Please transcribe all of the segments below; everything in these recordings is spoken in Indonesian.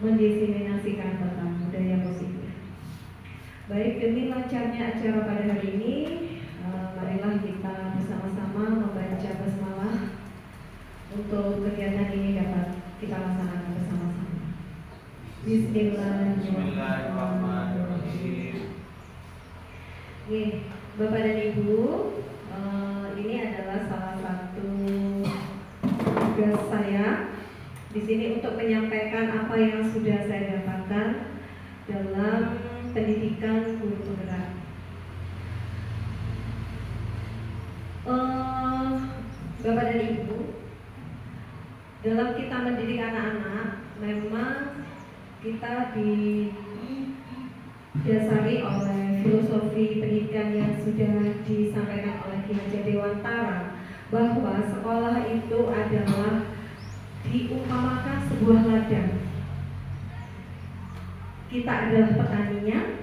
mendiseminasikan tentang budaya positif. Baik, demi lancarnya acara pada hari ini, marilah kita bersama-sama membaca basmalah untuk kegiatan ini dapat kita laksanakan bersama-sama. Bismillahirrahmanirrahim. Bapak dan Ibu, ini adalah salah satu tugas saya di sini untuk menyampaikan apa yang sudah saya dapatkan dalam pendidikan guru penggerak. Bapak dan Ibu, dalam kita mendidik anak-anak, memang kita didasari oleh filosofi pendidikan yang sudah disampaikan oleh Ki Hajar Dewantara, bahwa sekolah itu adalah diumpamakan sebuah ladang. Kita adalah petaninya,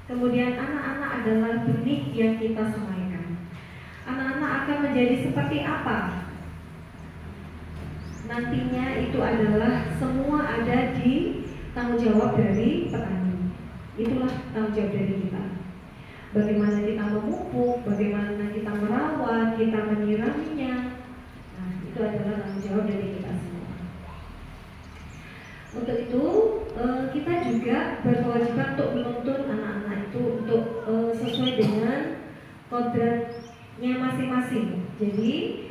kemudian anak-anak adalah benih yang kita semaikan. Anak-anak akan menjadi seperti apa? Nantinya itu adalah semua ada di tanggung jawab dari petani. Itulah tanggung jawab dari kita. Bagaimana kita memupuk, bagaimana kita merawat, kita menyiraminya. Nah, itu adalah tanggung jawab dari kita semua. Untuk itu, kita juga berkewajiban untuk menuntun anak-anak itu untuk sesuai dengan kodratnya masing-masing. Jadi,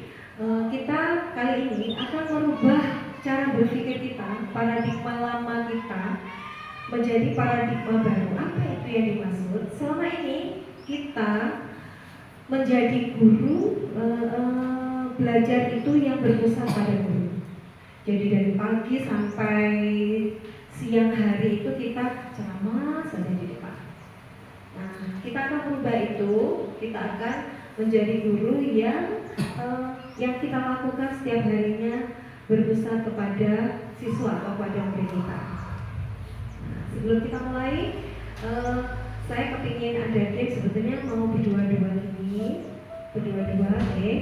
kita kali ini akan merubah cara berpikir kita, paradigma lama kita menjadi paradigma baru. Apa itu yang dimaksud? Selama ini kita menjadi guru, belajar itu yang berpusat pada guru. Jadi dari pagi sampai siang hari itu kita ceramah saja di depan. Nah, kita akan merubah itu, kita akan menjadi guru yang kita lakukan setiap harinya berpusat kepada siswa atau kepada murid kita. Nah, sebelum kita mulai, saya kepingin ada game sebetulnya mau berdua-dua ini, berdua-dua, oke.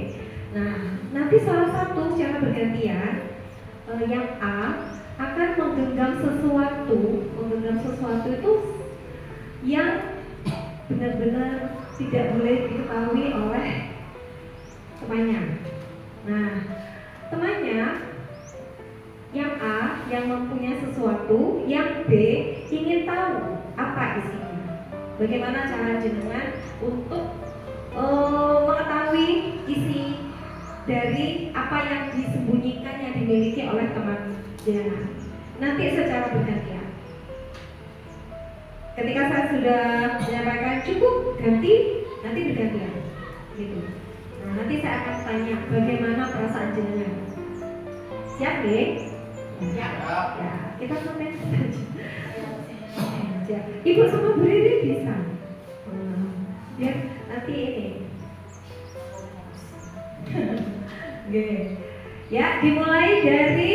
Nah, nanti salah satu secara bergantian, yang A akan menggenggam sesuatu itu yang benar-benar tidak boleh diketahui oleh temannya. Nah, temannya yang A yang mempunyai sesuatu, yang B ingin tahu apa isinya. Bagaimana cara jenengan untuk mengetahui isi dari apa yang disembunyikan yang dimiliki oleh teman jenengan. Nanti secara bergantian. Ketika saya sudah menyampaikan cukup, ganti, nanti bergantian. Gitu. Nah, nanti saya akan tanya bagaimana perasaan jenengan. Siap deh? Siap. Ya, kita komen saja. Ibu sama Bu Riri bisa. Biar nanti ini. Oke. Ya, dimulai dari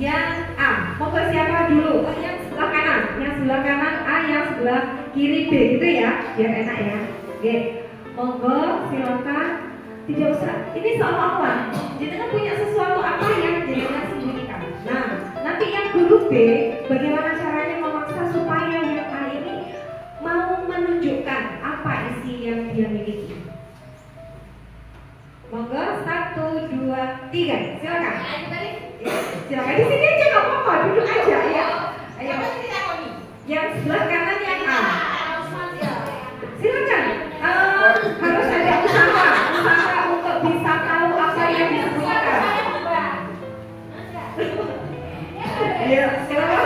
yang A. Mau ke siapa dulu? Yang sebelah kanan. Yang sebelah kanan A, yang sebelah kiri B, gitu ya. Biar enak ya. Oke. Monggo, silakan. Tidak usah. Ini seolah-olah jenengan punya sesuatu apa yang jenengan sembunyikan. Nah, nanti yang guru B, bagaimana caranya memaksa supaya yang A ini mau menunjukkan apa isi yang dia miliki. Monggo, 1, 2, 3, silakan. Silakan di sini aja, nggak apa-apa, duduk aja ya. Ayo. Yang sebelah kanan yang A. Silakan. Harus ada usaha untuk bisa tahu apa yang disebutkan. Iya, silakan.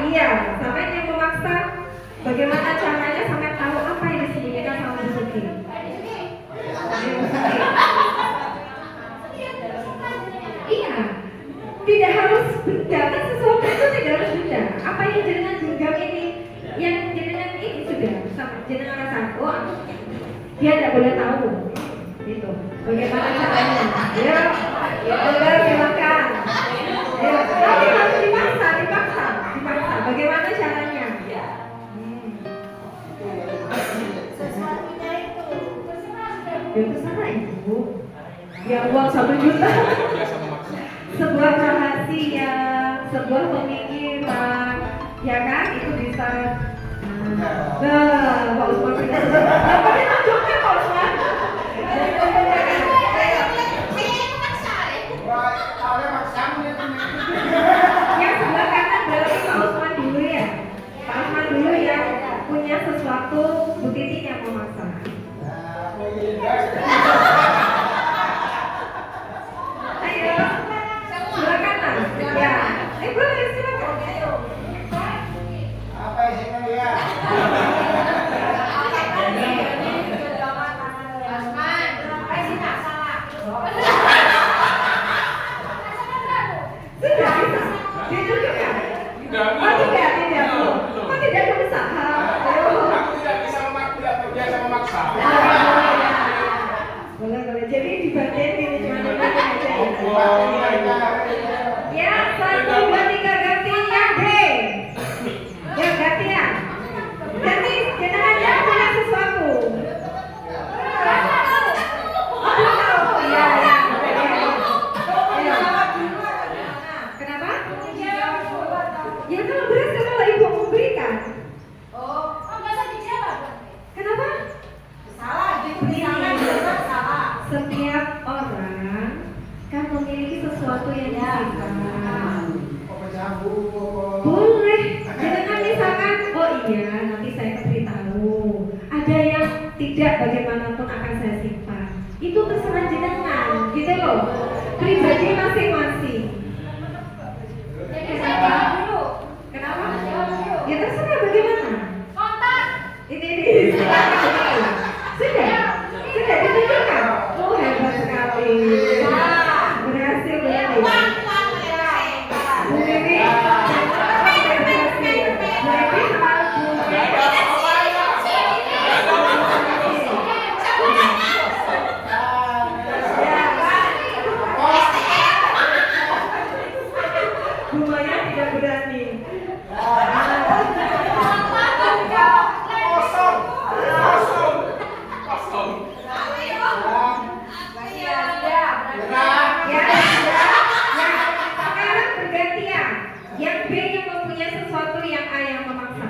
Iya. Sampai yang memaksa. Bagaimana caranya sampai tahu apa yang disebutkan sama Bu Suki? Iya, tidak harus benda, kan sesuatu itu tidak harus benda. Apa yang jenengan genggam ini, yang jenengan ini sudah jenengan rasa, dia tidak boleh tahu. Gitu. Bagaimana caranya? Ya, silakan. Tapi harus dipaksa. Bagaimana caranya? Ya kesana Ibu. Ya uang 1 juta. Sebuah rahasia sebuah pemikiran, ya kan? Itu bisa. Nah, Pak Usman punya sesuatu. Apa dia tunjukkan Pak Usman? Yang sebelah kanan berarti Pak Usman dulu ya. Pak Usman dulu ya, punya sesuatu, Bu Titi yang mau masak. Ayo, sebelah kanan. Ya, boleh silakan. Apa isinya dia? Sudah bisa ditunjukkan? Oh tidak, belum. Oh tidak berusaha. Aku tidak biasa memaksa. Boleh. Jadi dibantuin ini cuma dibantuin aja. Ya, 1, 2, 3 ganti yang B. Ya gantian. Ganti, kita aja punya sesuatu. Oh ya. Kenapa? Ya kalau berhasil kalau ibu memberikan. Kenapa? Setiap orang kan memiliki sesuatu yang disukai. Boleh. Jangan misalkan, oh iya nanti saya beritahu. Ada yang tidak bagaimanapun akan saya simpan. Itu terserah jenengan, gitu loh. Pribadi masing-masing. Kenapa? Ya terserah bagaimana. Ini. Sudah ditunjukkan. Oh hebat sekali. Berhasil berarti. Bu Bibi. Bu Maya tidak berani. Sekarang bergantian. Yang B yang mempunyai sesuatu yang A yang memaksa.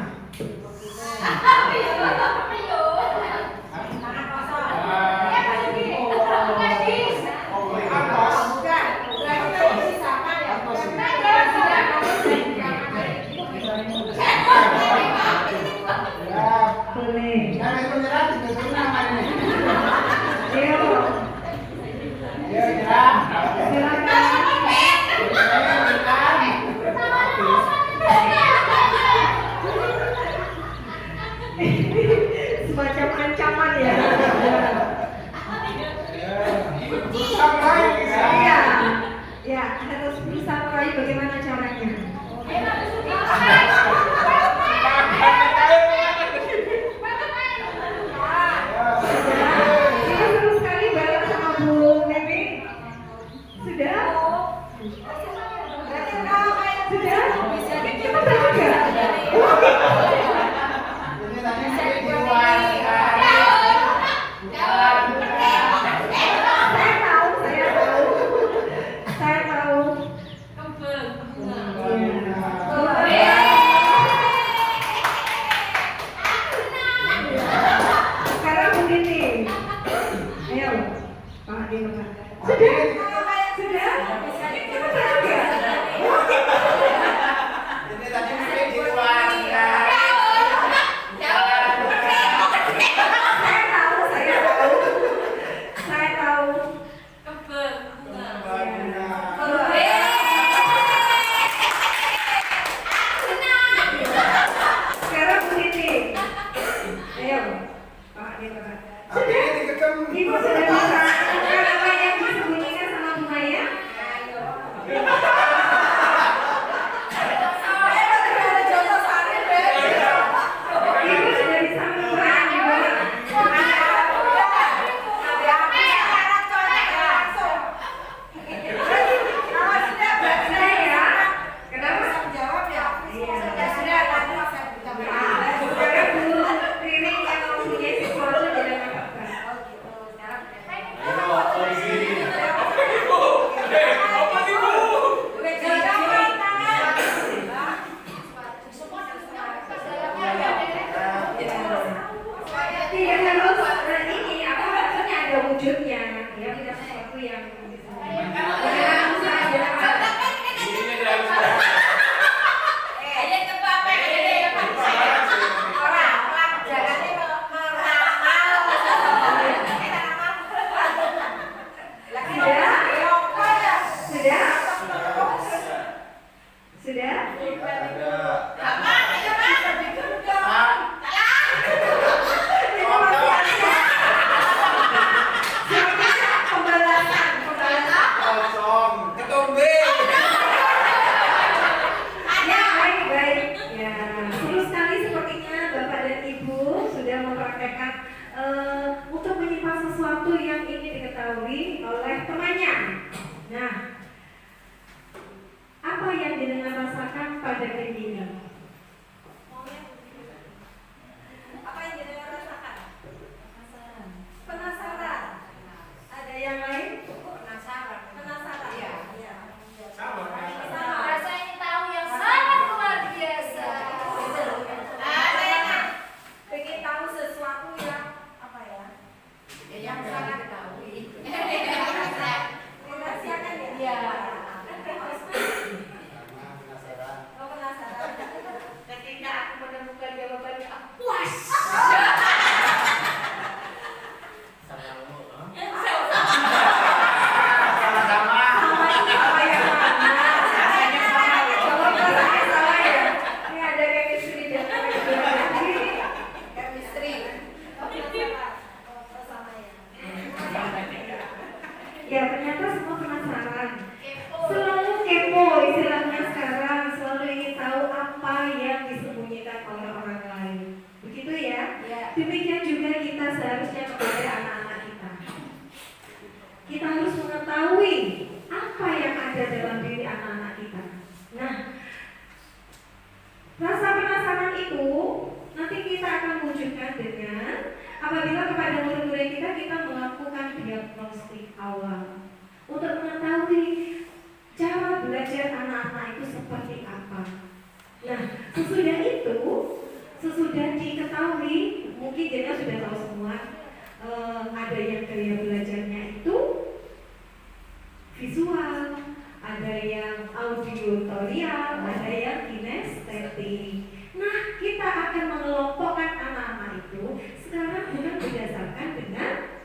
Boleh. Semacam ancaman ya. Ya, harus berusaha merayu bagaimana caranya. Kita seru sekali bareng sama Bu Bibi. Sudah? Sudah? Kita bertiga. Saya tahu. Sekarang begini. Ayo, Pak Dino. Sudah? Kita bertiga. pada game ini? Apa yang jadi rasakan? Penasaran. Ada yang lain? Penasaran. Iya. Sama. Rasa ingin tahu yang sangat luar biasa. Ada yang pengen tahu sesuatu yang apa ya? Yang sangat diketahui. Dirahasiakan ya? Iya. Oh, penasaran. Ketika aku menemukan jawabannya, aku puas. Ya, ternyata semua penasaran. Selalu kepo istilahnya sekarang, selalu ingin tahu apa yang disembunyikan oleh orang lain. Begitu ya? Demikian juga kita seharusnya kepada anak-anak kita. Kita harus mengetahui apa yang ada dalam diri anak-anak kita. Nah, rasa penasaran itu nanti kita akan wujudkan dengan apabila kepada murid-murid kita melakukan diagnostik awal untuk mengetahui cara belajar anak-anak itu seperti apa. Nah, sesudah diketahui, mungkin kita sudah tahu semua, ada yang gaya belajarnya itu visual, ada yang auditorial, ada yang kinestetik. Nah, kita akan mengelompokkan anak-anak itu sekarang bukan berdasarkan dengan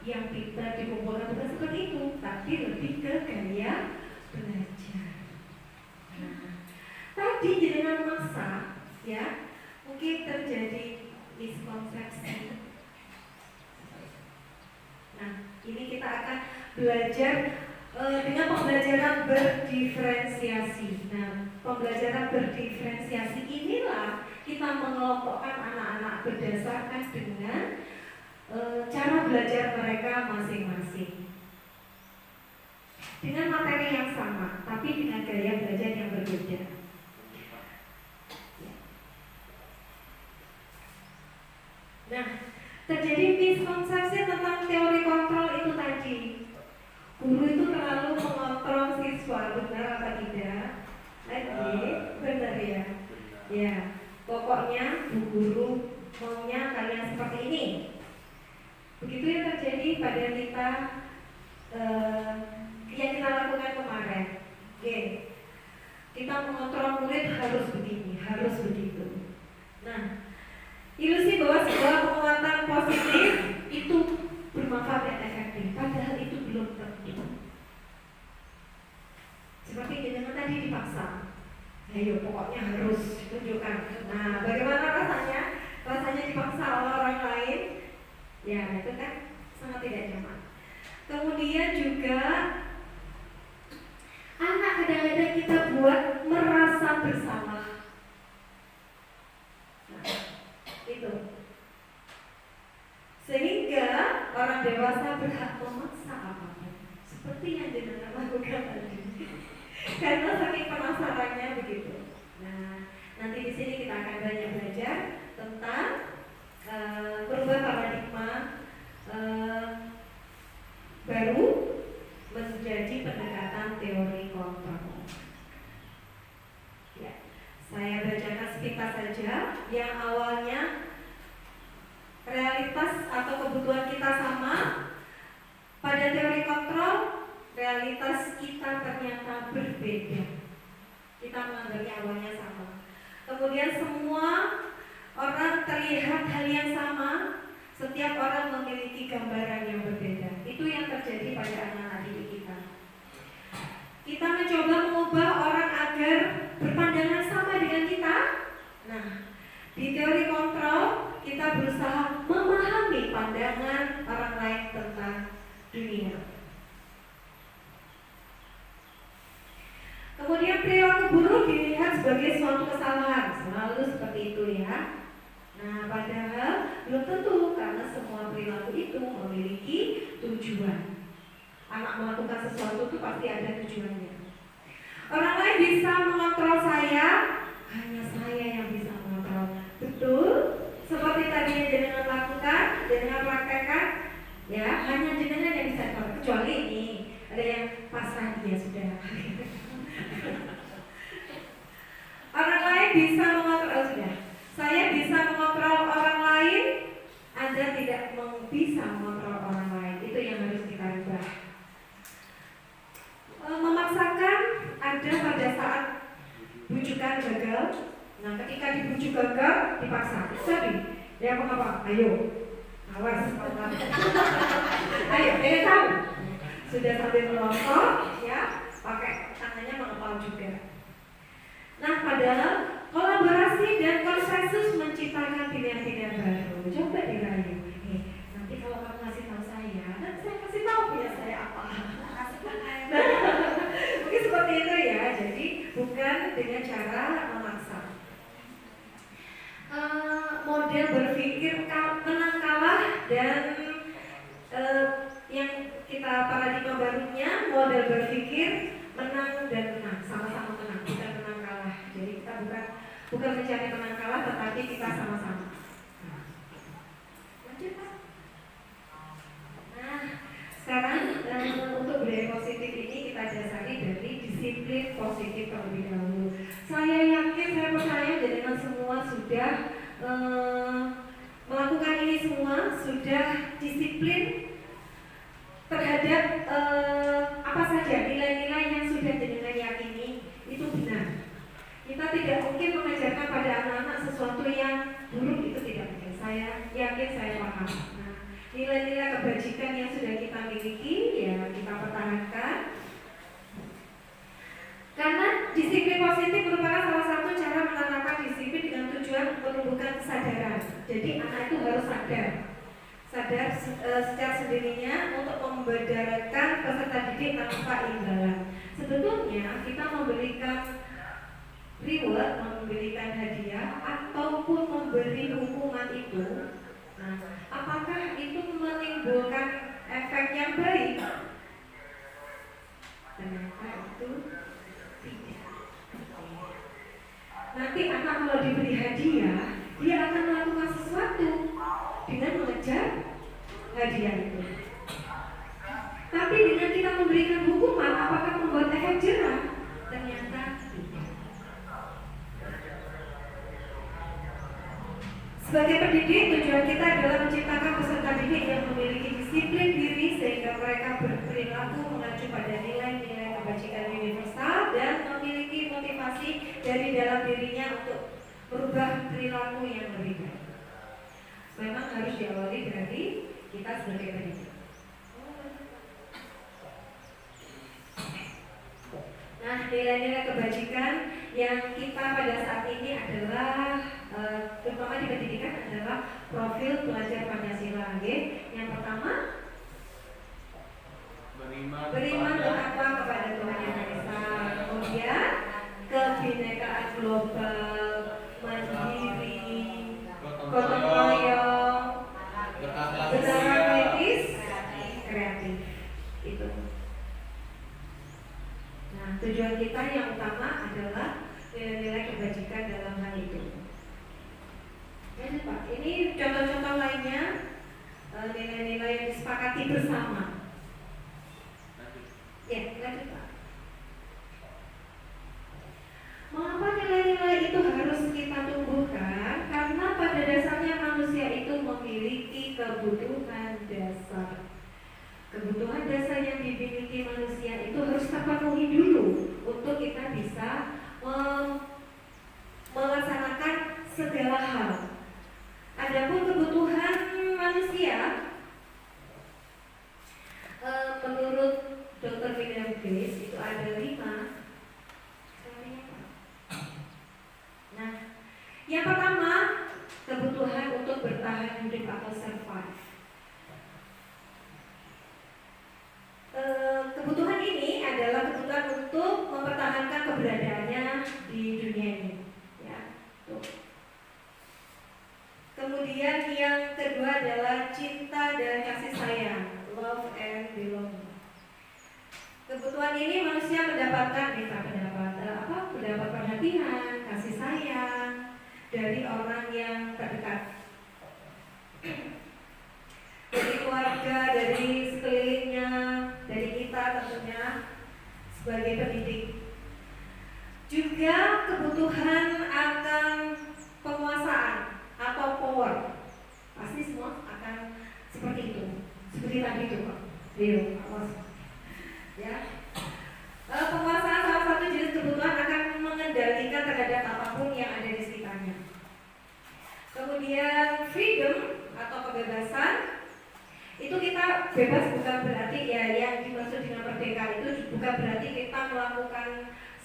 yang pintar dikumpulkan, bukan seperti itu, tapi lebih ke gaya belajar. Nah, tadi dengan masa, ya, mungkin terjadi miskonsepsi. Nah, ini kita akan belajar dengan pembelajaran berdiferensiasi. Nah, pembelajaran berdiferensiasi inilah kita mengelompokkan anak-anak berdasarkan dengan cara belajar mereka masing-masing. Dengan materi yang sama, tapi dengan gaya belajar yang berbeda. Nah, terjadi miskonsepsi tentang teori kontrol itu tadi. Guru itu terlalu mengontrol siswa, benar apa tidak? Benar ya. Ya, pokoknya bu guru maunya kalian seperti ini. Begitu yang terjadi pada kita yang kita lakukan kemarin. Oke, kita mengontrol murid harus begini, harus begitu. Nah, ilusi bahwa sebuah penguatan positif itu bermanfaat dan efektif, padahal itu belum tentu. Seperti dengan tadi dipaksa, ayo pokoknya harus tunjukkan. Nah, bagaimana rasanya? Rasanya dipaksa oleh orang lain, ya itu kan sangat tidak nyaman. Kemudian juga anak kadang-kadang kita buat merasa bersalah. Nah, itu sehingga orang dewasa berhak memaksa apapun seperti yang jenengan lakukan tadi karena saking penasarannya begitu. Nah, nanti di sini kita akan banyak belajar tentang berubah paradigma baru menjadi pendekatan teori kontrol. Ya, saya bacakan sepintas saja. Yang awalnya realitas atau kebutuhan kita sama, pada teori kontrol realitas kita ternyata berbeda. Kita menganggapnya awalnya sama. Kemudian semua orang terlihat hal yang sama, setiap orang memiliki gambaran yang berbeda. Itu yang terjadi pada anak-anak didik kita. Kita mencoba mengubah orang agar berpandangan sama dengan kita. Nah, di teori kontrol kita berusaha memahami pandangan orang lain tentang dunia. Kemudian perilaku buruk dilihat sebagai suatu kesalahan, selalu seperti itu ya. Nah, padahal belum tentu karena semua perilaku itu memiliki tujuan. Anak melakukan sesuatu itu pasti ada tujuannya. Orang lain lain bisa mengontrol saya, hanya saya yang bisa mengontrol. Betul? Seperti tadi yang jenengan lakukan, jenengan praktekkan, ya hanya jenengan yang bisa mengontrol. Kecuali ini ada yang pasrah, ya sudah. Orang lain bisa mengontrol, sudah. Saya bisa mengontrol orang lain, Anda tidak bisa mengontrol orang lain. Itu yang harus kita ubah. Memaksakan ada pada saat bujukan gagal. Nah, ketika dibujuk gagal, dipaksa. Sorry, dia apa? Ayo, awas. Ayo, dia tahu. Sudah sambil merosot, ya, pakai tangannya mengepal juga. Nah, padahal kolaborasi dan konsensus menciptakan pilihan-pilihan baru. Coba dirayu. Nanti kalau kamu kasih tahu saya, nanti saya kasih tahu punya saya apa. Mungkin seperti itu ya. Jadi bukan dengan cara memaksa. Model berpikir menang kalah dan yang kita paradigma barunya model berpikir menang dan menang, sama-sama menang, bukan menang kalah. Jadi kita bukan mencari menang kalah, tetapi kita sama-sama. Lanjut Pak. Nah, sekarang untuk budaya positif ini kita dasari dari disiplin positif terlebih dahulu. Saya yakin, saya percaya jenengan semua sudah melakukan ini semua, sudah disiplin terhadap apa saja nilai-nilai yang sudah jenengan yakini itu benar. Kita tidak mungkin mengajarkan pada anak-anak sesuatu yang buruk, itu tidak mungkin. Saya yakin, saya paham. Nah, nilai-nilai kebajikan yang sudah kita miliki ya kita pertahankan. Karena disiplin positif merupakan salah satu cara menanamkan disiplin dengan tujuan menumbuhkan kesadaran. Jadi anak itu harus sadar secara sendirinya untuk memberdayakan peserta didik tanpa imbalan. Sebetulnya kita memberikan reward, memberikan hadiah ataupun memberi hukuman itu, nah, apakah itu menimbulkan efek yang baik? Ternyata itu tidak. Nanti anak kalau diberi hadiah, dia akan melakukan sesuatu dengan mengejar hadiah itu. Tapi dengan kita memberikan hukuman, apakah membuat efek jerah? Ternyata tidak. Sebagai pendidik, tujuan kita adalah menciptakan peserta didik yang memiliki disiplin diri sehingga mereka berperilaku mengacu pada nilai-nilai kebajikan universal dan memiliki motivasi dari dalam dirinya untuk merubah perilaku yang lebih baik. Memang harus diawali dari kita sebagai pendidik. Nah, nilai-nilai kebajikan yang kita pada saat ini adalah terutama di pendidikan adalah profil pelajar Pancasila. Yang pertama, beriman bertakwa kepada Tuhan Yang Maha Esa. Kemudian kebinekaan global, mandiri, gotong royong, berakhlak kritis, kreatif. Itu. Nah, tujuan kita yang utama adalah nilai-nilai kebajikan dalam hal itu. Lanjut Pak, ini contoh-contoh lainnya nilai-nilai yang disepakati bersama. Ya, lanjut Pak. Mengapa nilai-nilai itu harus kita tumbuhkan? Karena pada dasarnya manusia itu memiliki kebutuhan dasar. Kebutuhan dasar yang dimiliki manusia itu harus terpenuhi dulu untuk kita bisa melaksanakan segala hal. Adapun kebutuhan manusia, menurut Dr. William Grace itu ada 5. Nah, yang pertama kebutuhan untuk bertahan hidup atau survive. Kebutuhan ini adalah kebutuhan untuk mempertahankan keberadaannya di dunia ini. Ya, tuh. Kemudian yang kedua adalah cinta dan kasih sayang, love and belonging. Kebutuhan ini manusia mendapatkan apa perhatian, kasih sayang dari orang yang terdekat, dari keluarga, dari sekelilingnya, dari kita tentunya sebagai pendidik. Juga kebutuhan akan penguasaan atau power, pasti semua akan seperti itu, seperti tadi itu Pak Rio, ya. Penguasaan salah satu jenis kebutuhan akan mengendalikan terhadap apapun yang ada di sekitarnya. Kemudian freedom atau kebebasan, itu kita bebas bukan berarti ya yang dimaksud dengan merdeka itu bukan berarti kita melakukan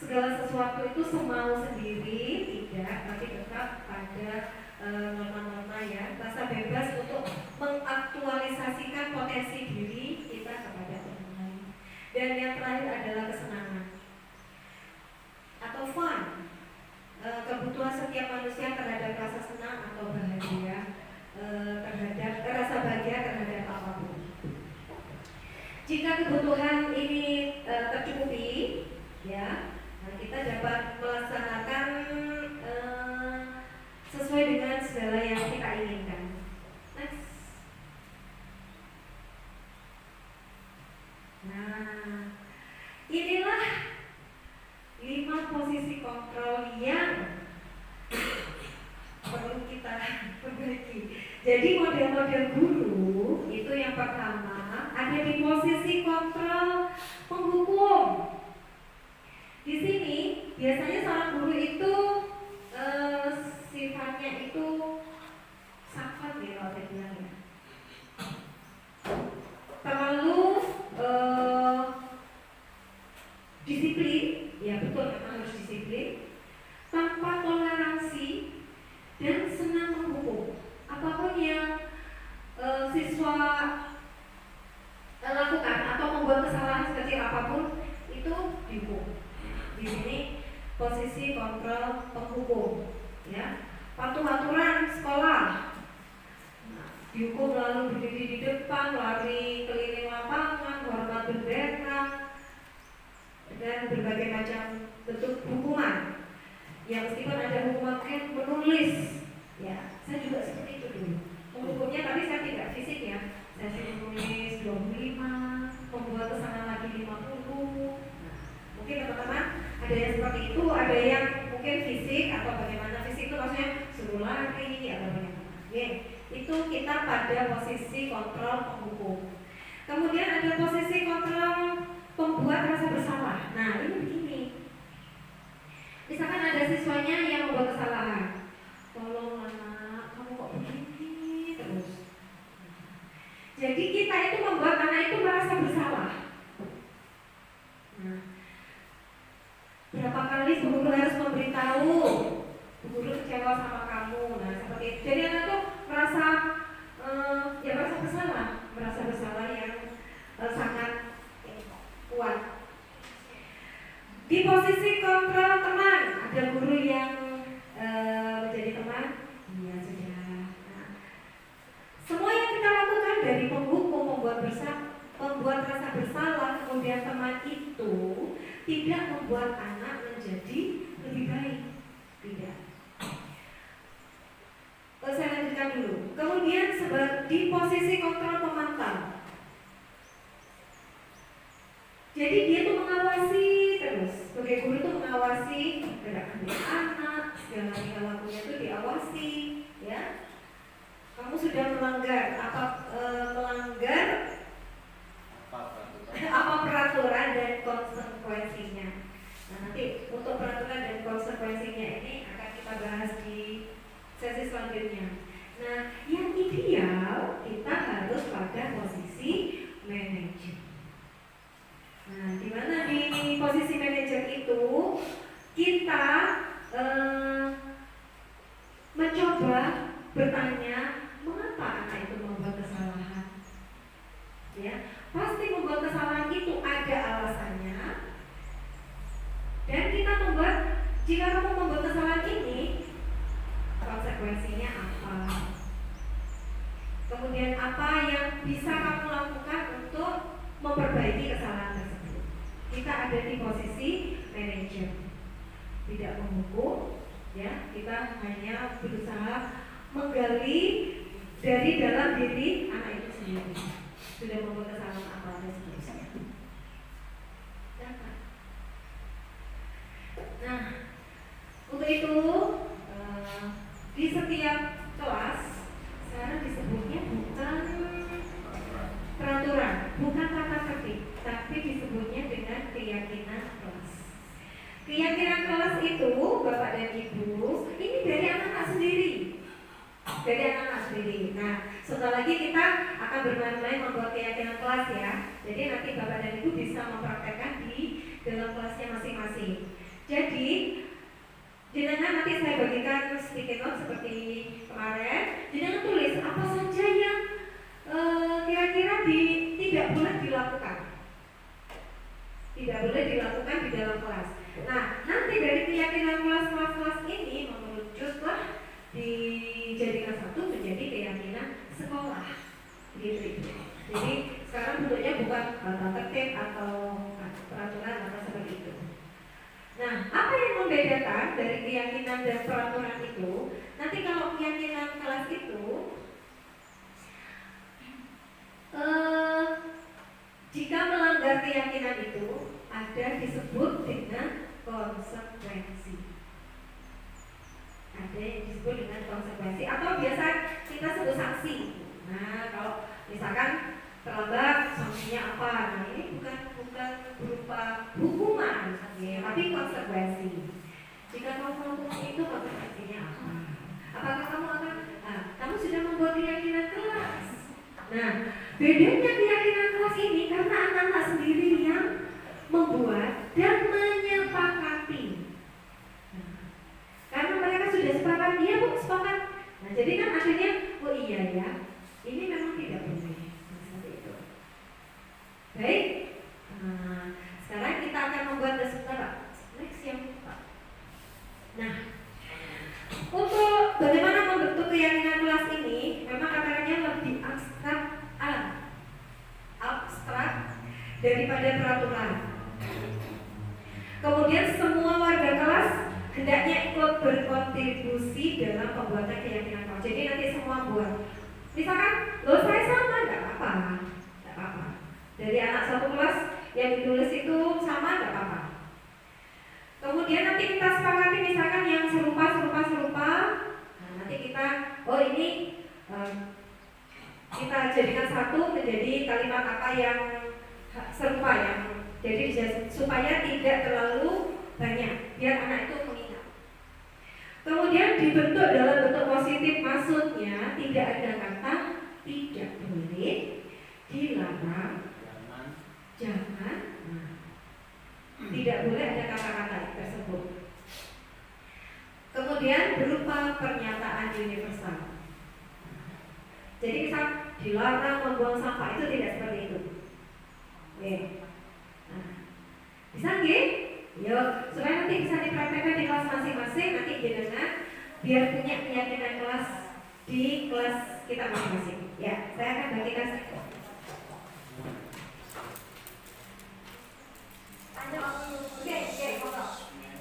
segala sesuatu itu semau sendiri, tidak, tapi tetap ada norma-norma ya, rasa bebas untuk mengaktualisasikan potensi diri kita kepada orang lain. Dan yang terakhir adalah kesenangan atau fun, kebutuhan setiap manusia terhadap rasa senang atau bahagia, terhadap rasa bahagia terhadap apapun. Jika kebutuhan ini tercukupi, ya, kita dapat melaksanakan sesuai dengan segala yang kita inginkan. Next. Nah, inilah 5 posisi kontrol yang perlu kita perbaiki. Jadi model-model guru itu yang pertama ada di posisi kontrol penghukum. Di sini biasanya seorang guru itu sifatnya itu sakit ya kalau saya bilang ya. Terlalu disiplin, ya betul memang harus disiplin, tanpa toleransi dan senang menghukum. Apapun yang siswa lakukan atau membuat kesalahan sekecil apapun itu dihukum. Di sini posisi kontrol penghukum, ya. Patuh aturan sekolah, dihukum lalu berdiri di depan, lari keliling lapangan, hormat bendera, dan berbagai macam bentuk hukuman. Ya meskipun ada hukuman menulis, ya saya juga seperti itu dulu. Menghukumnya tapi saya tidak fisik ya, saya suruh menulis 25, membuat kesalahan lagi 50. Mungkin teman-teman ada yang seperti itu, ada yang mungkin fisik atau bagaimana. Fisik itu maksudnya suruh lari atau bagaimana. Oke, itu kita pada posisi kontrol penghukum. Kemudian ada posisi kontrol pembuat rasa bersalah. Nah ini begini, misalkan ada siswanya yang membuat kesalahan, tolong anak, kamu kok begini terus. Jadi kita itu membuat anak itu merasa bersalah. Nah, berapa kali bu guru harus memberitahu, bu guru kecewa sama kamu. Nah seperti itu. Jadi anak tuh merasa ya merasa bersalah yang sangat kuat. Di posisi kontrol teman, ada guru yang menjadi teman, iya sudah. Nah, semua yang kita lakukan dari penghukum, membuat rasa bersalah, kemudian teman itu tidak membuat anak menjadi lebih baik, tidak. Saya lanjutkan dulu. Kemudian di posisi kontrol pemantau. Jadi dia tuh mengawasi terus. Sebagai guru tuh mengawasi gerak-gerik anak, segala tingkah lakunya itu diawasi, ya. Kamu sudah melanggar apa peraturan dan konsekuensinya. Nah nanti untuk peraturan dan konsekuensinya ini akan kita bahas di sesi selanjutnya. Nah yang ideal kita harus pada posisi manajer. Nah, di mana di posisi manajer itu kita mencoba bertanya mengapa anak itu membuat kesalahan. Ya, pasti membuat kesalahan itu ada alasannya. Dan kita membuat, jika kamu membuat kesalahan ini, konsekuensinya apa? Kemudian apa yang bisa kamu lakukan untuk memperbaiki kesalahan tersebut. Kita ada di posisi manajer. tidak menghukum, ya. Kita hanya berusaha menggali dari dalam diri anak itu sendiri. Sudah membuat kesalahan apa dan seterusnya. Nah, untuk itu di setiap kelas sekarang disebutnya bukan peraturan, bukan tata tertib, tapi disebutnya dengan keyakinan kelas. Keyakinan kelas itu, Bapak dan Ibu, ini dari anak-anak sendiri. Dari anak-anak sendiri. Nah, sebentar lagi kita akan bermain-main membuat keyakinan kelas ya. Jadi nanti Bapak dan Ibu bisa mempraktekkan di dalam kelasnya masing-masing. Jadi jenengan nanti saya bagikan sedikit note seperti kemarin. Jenengan tulis apa saja yang kira-kira tidak boleh dilakukan. Tidak boleh dilakukan di dalam kelas. Nah, nanti dari keyakinan kelas-kelas ini mengerucutlah dijadikan satu menjadi keyakinan sekolah. Gitu. Jadi sekarang bentuknya bukan tata tertib atau peraturan atau seperti itu. Nah, apa yang membedakan dari keyakinan dan peraturan itu? Nanti kalau keyakinan kelas itu jika melanggar keyakinan itu ada disebut dengan konsekuensi. Ada yang disebut dengan konsekuensi atau biasa kita sebut sanksi. Nah, kalau misalkan terlambat sanksinya apa? Nah, ini bukan berupa hukuman, ya, tapi konsekuensi. Jika kamu melakukan itu, konsekuensinya apa? Apakah kamu sudah membuat keyakinan kelas? Nah, bedanya keyakinan kelas ini karena anak-anak sendiri yang membuat dan menyepakati. Nah, karena mereka sudah sepakat, iya bu, sepakat. Nah, jadi kan akhirnya, oh iya ya, ini memang tidak boleh. Nah, seperti itu. Baik. Nah, sekarang kita akan membuat sebentar. Next yang Pak. Nah, untuk bagaimana membentuk keyakinan kelas ini, memang katanya lebih abstrak daripada peraturan. Kemudian semua warga kelas hendaknya ikut berkontribusi dalam pembuatan keyakinan kelas. Jadi nanti semua buat. Misalkan, loh saya sama, nggak apa-apa. Dari anak satu kelas yang ditulis itu sama, nggak apa-apa. Kemudian nanti kita sepakati misalkan yang serupa. Nah, nanti kita, oh ini kita jadikan satu menjadi kalimat apa yang serupa ya. Jadi supaya tidak terlalu banyak, biar anak itu mengingat. Kemudian dibentuk dalam bentuk positif, maksudnya tidak ada kata tidak boleh, dilarang, jangan. Tidak boleh ada kata-kata tersebut. Kemudian berupa pernyataan universal. Jadi misal dilarang membuang sampah itu tidak seperti itu. Oke. Nah, bisa nggih? Yuk, supaya nanti bisa dipraktekkan di kelas masing-masing. Nanti jenengan biar punya keyakinan kelas di kelas kita masing-masing. Ya, saya akan bagikan.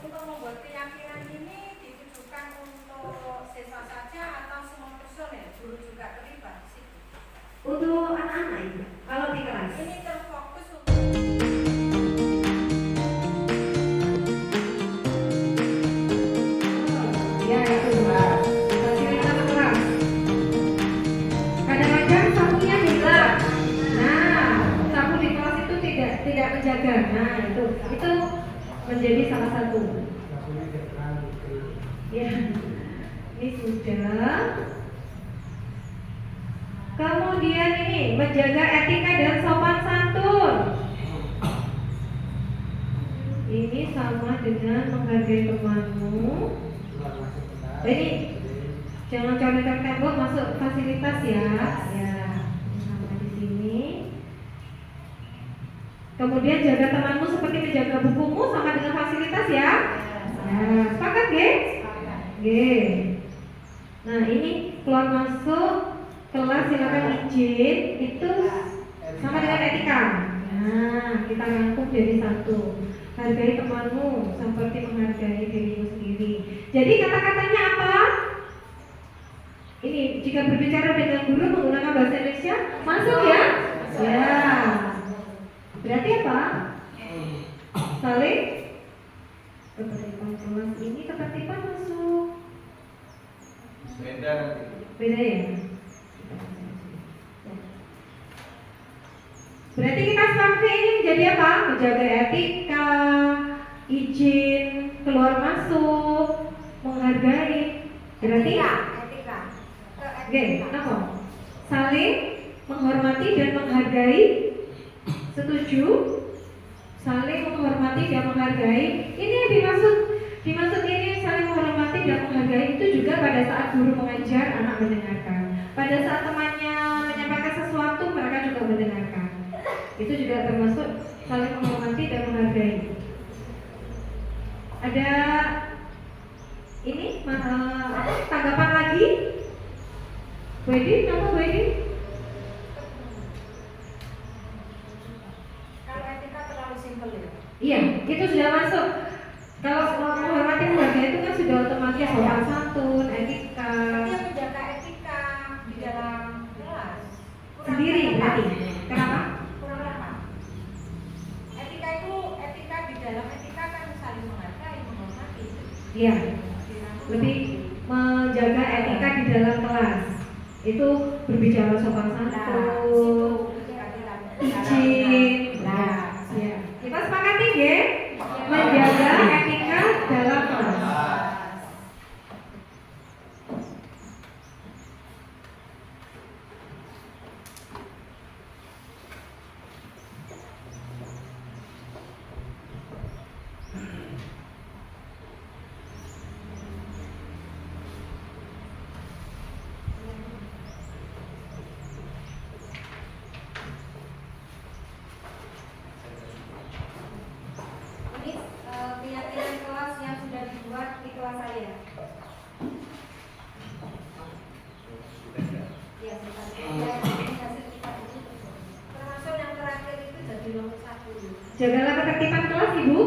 Untuk membuat keyakinan ini ditujukan untuk siswa saja atau semua personel, guru juga terlibat di situ? Untuk anak-anak itu, kalau di kelas. Ini terfokus untuk ya itu fasilitas kelas. Kadang-kadang sapunya hilang. Nah, sapu di kelas itu tidak menjaga. Nah, itu menjadi salah satu. Ya, ini sudah. Kemudian ini menjaga etika dan sopan santun. Ini sama dengan menghargai temanmu. Ini jangan coret-coret tembok, masuk fasilitas ya. Ya, sama di sini. Kemudian jaga temanmu seperti menjaga bukumu, sama dengan fasilitas ya. Nah, sepakat G? G. Nah, ini keluar masuk kelas silakan izin itu sama dengan etika. Nah, kita rangkum jadi satu. Hargai temanmu seperti menghargai dirimu Jadi kata-katanya apa? Ini jika berbicara dengan guru menggunakan bahasa Indonesia masuk ya? Ya. Berarti apa? Saling ketertiban kelas ini ketertiban masuk. Beda nanti. Beda ya? Berarti kita seperti ini menjadi apa? Menjaga etika, izin keluar masuk, menghargai. Berarti etika. oke, apa? Saling menghormati dan menghargai. Setuju? Saling menghormati dan menghargai. Ini yang dimaksud ini saling menghormati dan menghargai itu juga pada saat guru mengajar, anak mendengarkan. Pada saat temannya menyampaikan sesuatu, mereka juga mendengarkan. Itu juga termasuk saling menghormati dan menghargai. Ada ini tanggapan lagi? Bu Edi, apa Bu Edi? Kalau etika terlalu simpel ya. Iya, itu sudah masuk. Kalau menghormati menghargai itu kan sudah otomatis sopan santun, etika. Tapi yang menjaga etika di dalam kelas Sendiri berarti. Kenapa? kurang tepat. Etika itu di dalam etika kan saling menghargai, menghormati. Iya. Lebih menjaga etika di dalam kelas. Itu berbicara sopan santun, izin. Ya. Kita sepakati ya, menjaga etika dalam kelas. Keyakinan kelas yang sudah dibuat di kelas saya. Ya, termasuk yang terakhir itu jadi nomor 1. Jagalah ketertiban kelas, Ibu.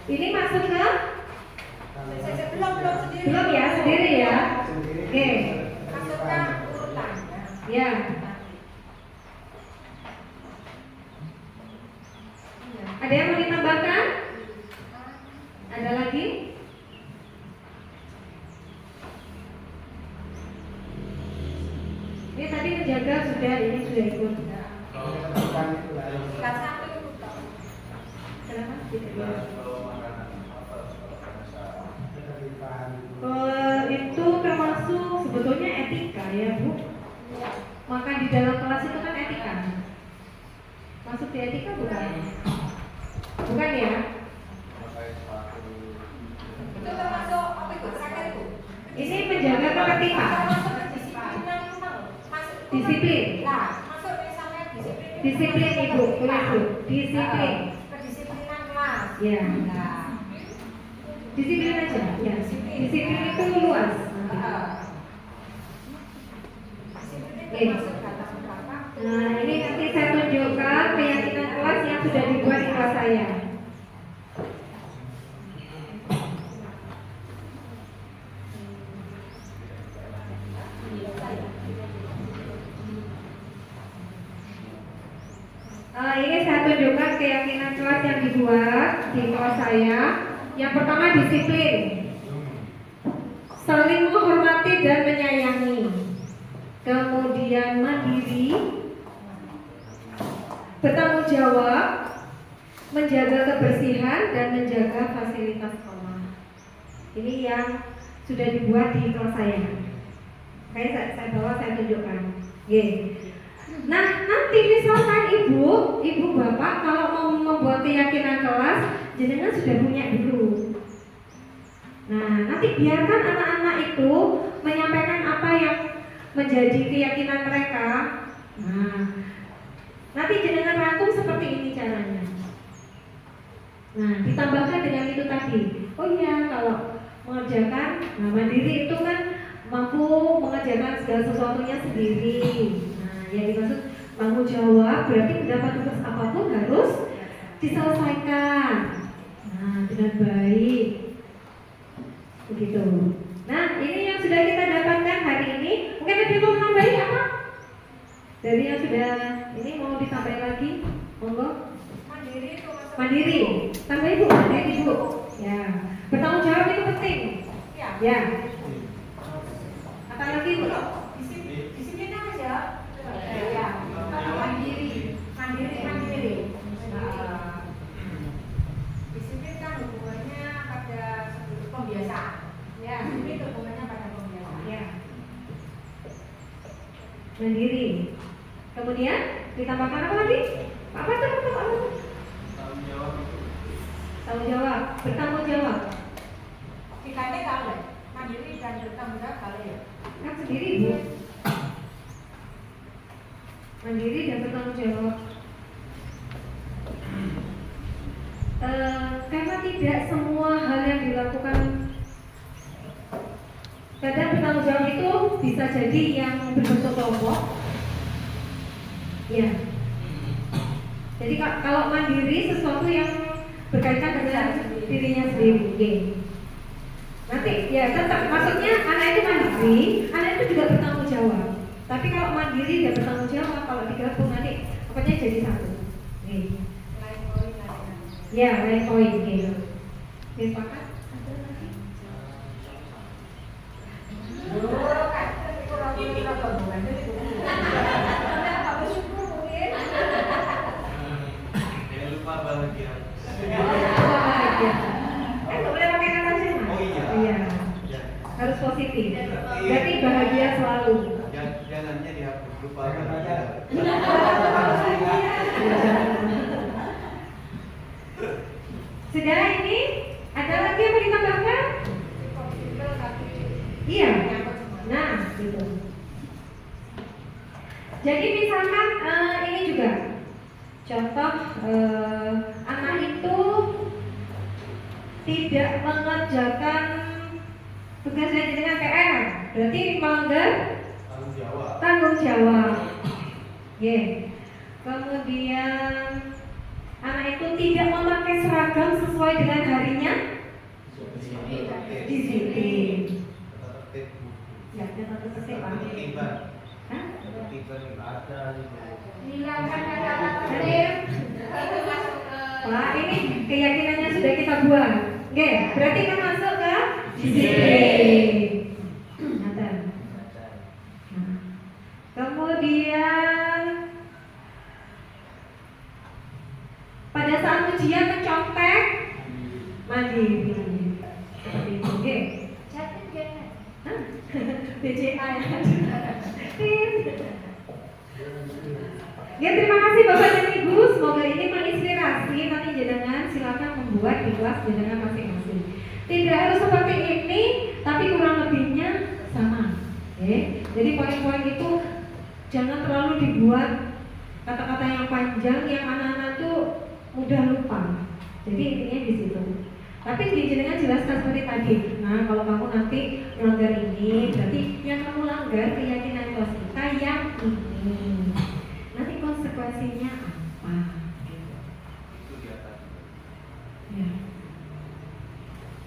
Ini masuk ke Belum sendiri. belum ya, sendiri ya. Oke. Masukkan urutan. Ya. Ada yang mau ditambahkan? Ada lagi? Ini tadi menjaga sudah, ini sudah ikut. Kelas 1 itu toh. Kenapa? Itu termasuk sebetulnya etika ya Bu. Makan di dalam kelas itu kan etika. Masuk di etika bukan? Bukan ya? Itu termasuk apa itu? Terakhir itu. Ini menjaga ketertiban. Termasuk kedisiplinan itu mau. Masuk itu. Disiplin. Nah, masuk misalnya disiplin. Disiplin Ibu, tulis Bu. Disiplin. Kedisiplinan kelas. Ya. Nah, Disiplin aja. Ya. Disiplin itu luas. disiplin Oke. termasuk batas berapa? Nah, ini nanti saya tunjukkan keyakinan kelas yang sudah dibuat di kelas saya. Ini saya tunjukkan keyakinan kelas yang dibuat di kelas saya. Yang pertama disiplin, saling menghormati dan menyayangi. Kemudian mandiri, bertanggung jawab, menjaga kebersihan dan menjaga fasilitas sekolah. Ini yang sudah dibuat di kelas saya. Saya bawa, saya tunjukkan. Nah, nanti misalkan ibu bapak kalau mau membuat keyakinan kelas, jenengan sudah punya dulu. Nah, nanti biarkan anak-anak itu menyampaikan apa yang menjadi keyakinan mereka. Nah, nanti jenengan rangkum seperti ini caranya. Nah, ditambahkan dengan itu tadi. Oh iya, kalau mengerjakan, nah mandiri itu kan mampu mengerjakan segala sesuatunya sendiri. Nah, yang dimaksud tanggung jawab berarti mendapat tugas apapun harus diselesaikan. Nah, dengan baik. Begitu. Ya. Apa lagi Bu? Disiplin aja. Ya. Mandiri. Disiplin kan hubungannya pada pembiasaan. Ya, ini hubungannya pada pembiasaan. Ya. Mandiri. Kemudian ditambahkan apa lagi? Apa tuh? Tanggung jawab. Bertanggung jawab. Tikanya kalau mandiri dan bertanggung jawab kalau ya. Kan sendiri Bu. Mandiri dan bertanggung jawab. Karena tidak semua hal yang dilakukan, kadang bertanggung jawab itu bisa jadi yang berbentuk kelompok. Ya. Jadi kalau mandiri sesuatu yang berkaitan dengan dirinya sendiri. Okay. Nanti ya tetap maksudnya anak itu mandiri, anak itu juga bertanggung jawab. Tapi kalau mandiri dan bertanggung jawab, kalau digabung nanti pokoknya jadi satu. Okay. Ya, lain poin gitu. Sepakat? Ada lagi? Lupa bahagia. Nggak boleh pakai kata cuma. Oh iya. Iya. Harus positif. Berarti bahagia selalu. Jalannya dihapus, lupa bahagia. Sudah ini ada lagi yang mau ditambahkan? Iya. Nah, gitu. Jadi misalkan ini juga contoh anak itu tidak mengerjakan tugasnya dengan PR, berarti melanggar tanggung jawab. Kemudian anak itu tidak memakai seragam sesuai dengan harinya, disiplin. Ya, tetap tertib Pak. Hah? Hilangkan kata-kata hadir. Itu masuk ke Wah, ini keyakinannya sudah kita buang. Oke, berarti kan masuk ke disiplin. Nah. Kemudian pada saat ujian mencontek mandiri. Seperti itu, oke. Catat ya. Hah? BCA ya. Ya, terima kasih Bapak dan Ibu. Semoga ini menginspirasi. Nanti jenengan silakan membuat di kelas jenengan masing-masing. Tidak harus seperti ini, tapi kurang lebihnya sama. Oke. Jadi poin-poin itu jangan terlalu dibuat kata-kata yang panjang yang anak-anak tuh mudah lupa. Jadi intinya di situ. Tapi jenengan jelaskan seperti tadi. Nah, kalau kamu nanti melanggar ini, berarti yang kamu langgar keyakinan kelas kita yang ini. Nanti konsekuensinya apa? Itu di atas. Ya.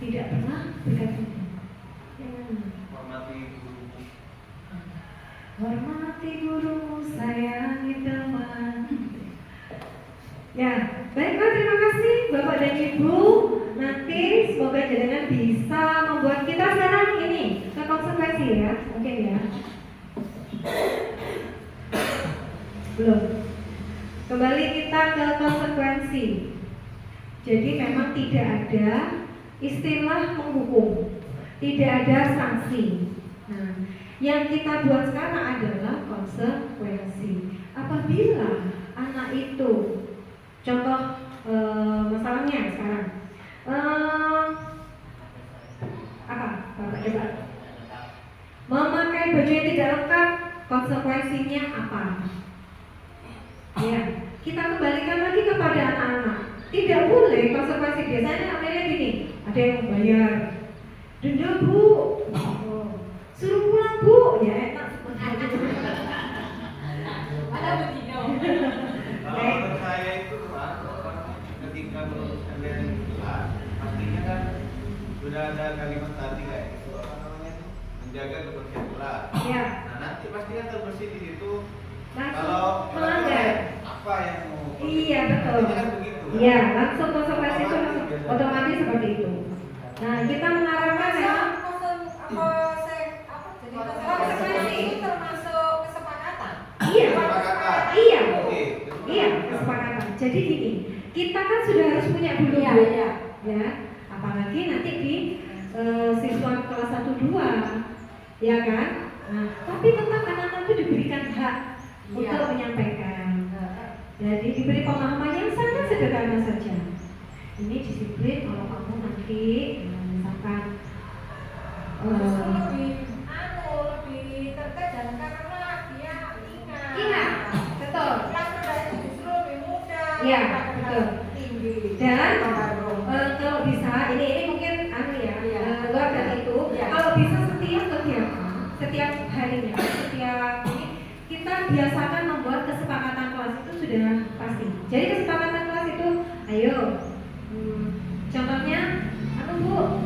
Tidak pernah berkata. Hormati guru. Hormati gurumu, sayangi teman. Ya, baiklah, terima kasih Bapak dan Ibu. Nanti semoga jenengan bisa membuat kita sekarang ini ke konsekuensi ya. Oke ya. Belum. Kembali kita ke konsekuensi. Jadi memang tidak ada istilah menghukum, tidak ada sanksi. Nah, yang kita buat sekarang adalah konsekuensi. Apabila anak itu, contoh masalahnya sekarang, apa? Bapak coba. Memakai baju yang tidak lengkap, konsekuensinya apa? Ya, kita kembalikan lagi kepada anak-anak. Tidak boleh konsekuensi biasanya namanya gini, ada yang membayar denda Bu, suruh pulang Bu, ya enak seperti itu. Ada begitu. Kalau menurut saya itu ketika menurut kalian kelas, pastinya kan sudah ada kalimat tadi kayak gitu, apa namanya itu, menjaga kebersihan kelas. Ya. Nah nanti pasti kan terbersih di situ. Langsung Kalau melanggar. apa yang mau? Iya betul. Artinya kan begitu. Kan? Iya, langsung konsekuensi itu langsung otomatis seperti itu. Nah, kita mengharapkan ya. Jadi gini, kita kan sudah harus punya dulu, Iya, Bu. iya. Ya, apalagi nanti di siswa kelas 1 2, ya kan? Nah, tapi tetap anak-anak itu diberikan hak Iya. untuk menyampaikan. Jadi diberi pemahaman yang sangat sederhana saja. Ini disiplin kalau kamu nanti misalkan lebih terkejar karena dia ingat. ingat, betul. Yang rendah itu justru lebih mudah. Iya, daripada betul. Tinggi. Dan kalau bisa, ini mungkin ya, Iya. luar dari itu, Iya. kalau bisa setiap kegiatan, setiap harinya, setiap ini kita biasakan membuat kesepakatan kelas itu sudah pasti. Jadi kesepakatan kelas itu, ayo, contohnya, Bu,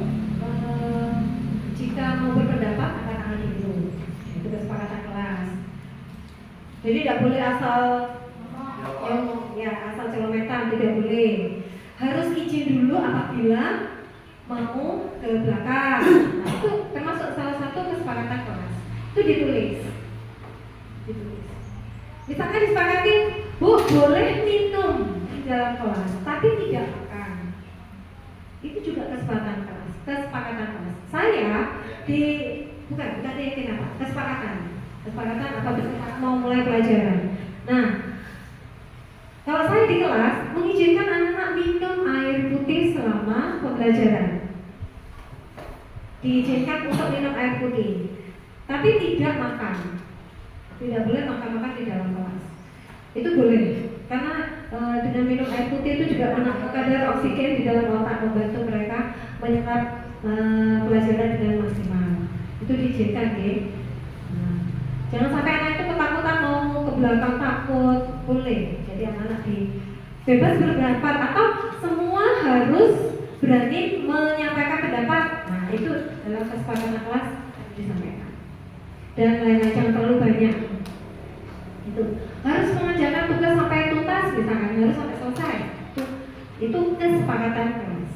jika mau berpendapat angkat tangan dulu, itu kesepakatan kelas. Jadi tidak boleh asal asal celometan, tidak boleh. Harus izin dulu apabila mau ke belakang. Nah, itu termasuk salah satu kesepakatan kelas. Itu ditulis. Misalkan disepakati, Bu, boleh minum di dalam kelas, tapi tidak makan. Itu juga kesepakatan kelas. Saya bukan yakin apa? Kesepakatan apabila mau mulai pelajaran. Nah, kalau saya di kelas mengizinkan anak-anak minum air putih selama pembelajaran. Diizinkan untuk minum air putih, tapi tidak makan. Tidak boleh makan-makan di dalam kelas. Itu boleh, karena dengan minum air putih itu juga menambah kadar oksigen di dalam otak, membantu mereka menyerap pelajaran dengan maksimal. Itu diizinkan, ya. Jangan sampai anak itu ketakutan mau ke belakang takut, boleh. Jadi anak-anak bebas berpendapat atau semua harus berani menyampaikan pendapat. Nah, itu dalam kesepakatan kelas disampaikan. Dan lain-lain, jangan terlalu banyak. Itu harus mengerjakan tugas sampai tuntas, misalkan harus sampai selesai. Itu kesepakatan kelas.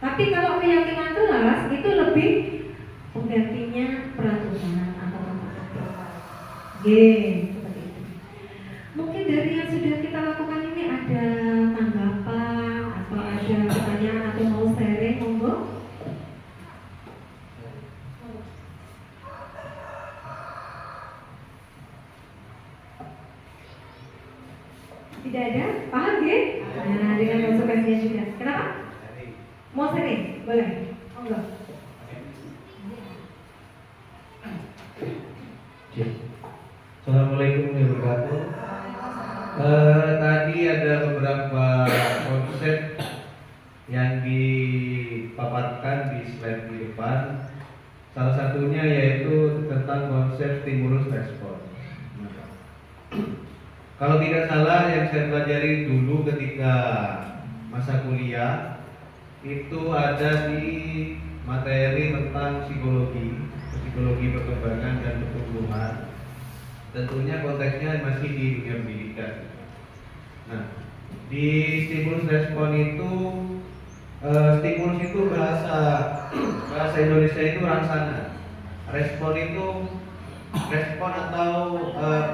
Tapi kalau keyakinan kelas itu lebih penggantinya peraturan atau seperti itu. Mungkin dari yang sudah kita lakukan ini ada tanggapan atau ada pertanyaan atau mau sharing, monggo. Tidak ada? Paham ya? Nah, dengan konsekuensinya juga. Kenapa? Mau sharing? Boleh? Monggo. Assalamualaikum warahmatullahi wabarakatuh. Tadi ada beberapa konsep yang dipaparkan di slide di depan. Salah satunya yaitu tentang konsep stimulus respon. Kalau tidak salah yang saya pelajari dulu ketika masa kuliah itu ada di materi tentang psikologi perkembangan dan pertumbuhan. Tentunya konteksnya masih di dunia pendidikan. Nah, di stimulus respon itu stimulus itu bahasa Indonesia itu rangsana. Respon itu respon atau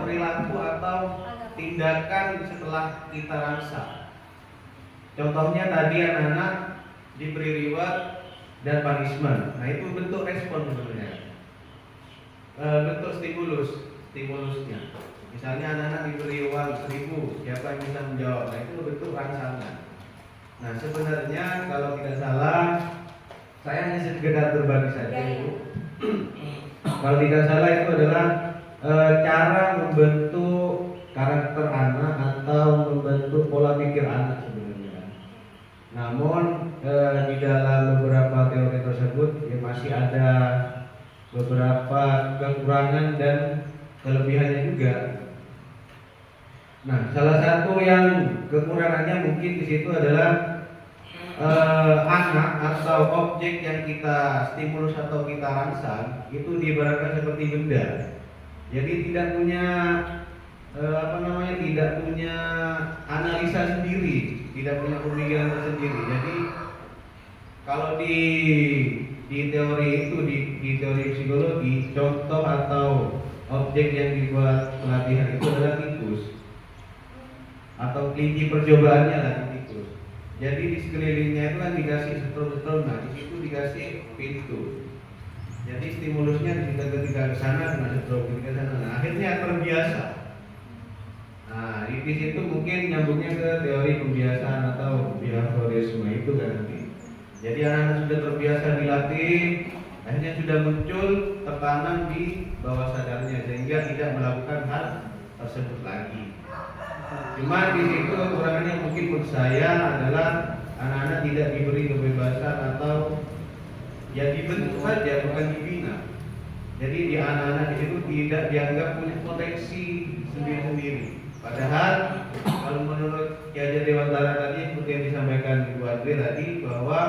perilaku atau tindakan setelah kita rangsa. Contohnya tadi anak-anak diberi reward dan punishment. Nah, itu bentuk respon sebenarnya. Bentuk stimulusnya. Misalnya anak-anak diberi uang 1.000, siapa yang bisa menjawab? Nah, itu bentuk rangsana. Nah, sebenarnya kalau tidak salah, saya hanya sekedar berbagi saja itu. Kalau tidak salah itu adalah cara membentuk karakter anak atau membentuk pola pikir anak sebenarnya. Namun di dalam beberapa teori tersebut ya masih ada beberapa kekurangan dan kelebihannya juga. Nah, salah satu yang kekurangannya mungkin di situ adalah anak atau objek yang kita stimulus atau kita rangsang itu diibaratkan seperti benda. Jadi tidak punya tidak punya analisa sendiri, tidak punya pemikiran tersendiri. Jadi kalau di teori itu di teori psikologi, contoh atau objek yang dibuat pelatihan itu adalah tikus. atau kelinci percobaannya lah tikus. Jadi di sekelilingnya itu kan dikasih setrum-setrum, nah di situ dikasih pintu. Jadi stimulusnya ketika ke sana kena setrum, ketika ke sana. Nah, akhirnya terbiasa. Nah, di situ mungkin nyambungnya ke teori pembiasaan atau behaviorisme itu kan nanti. Jadi anak-anak sudah terbiasa dilatih, akhirnya sudah muncul tekanan di bawah sadarnya sehingga tidak melakukan hal tersebut lagi. Cuma di situ kekurangannya mungkin menurut saya adalah anak-anak tidak diberi kebebasan atau ya dibentuk saja bukan dibina. Jadi di anak-anak di situ tidak dianggap punya potensi sendiri-sendiri. Padahal kalau menurut Ki Hajar Dewantara tadi seperti yang disampaikan Ibu Adri tadi bahwa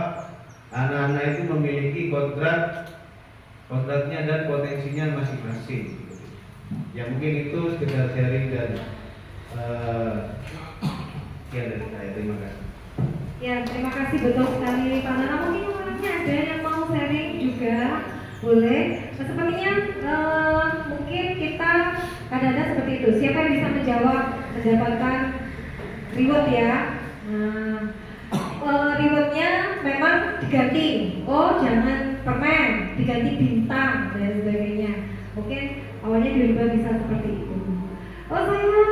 anak-anak itu memiliki kodratnya dan potensinya masing-masing. Ya mungkin itu sekedar sharing dan ya dari saya, terima kasih. Ya, terima kasih betul sekali Pak Nana. Mungkin orangnya ada yang mau sharing juga, boleh. Sepertinya mungkin kita kadang-kadang seperti itu. Siapa yang bisa menjawab mendapatkan reward ya? Rewardnya memang diganti. Oh, jangan permen, diganti bintang dan sebagainya. Mungkin awalnya dirubah bisa seperti itu. Oh, saya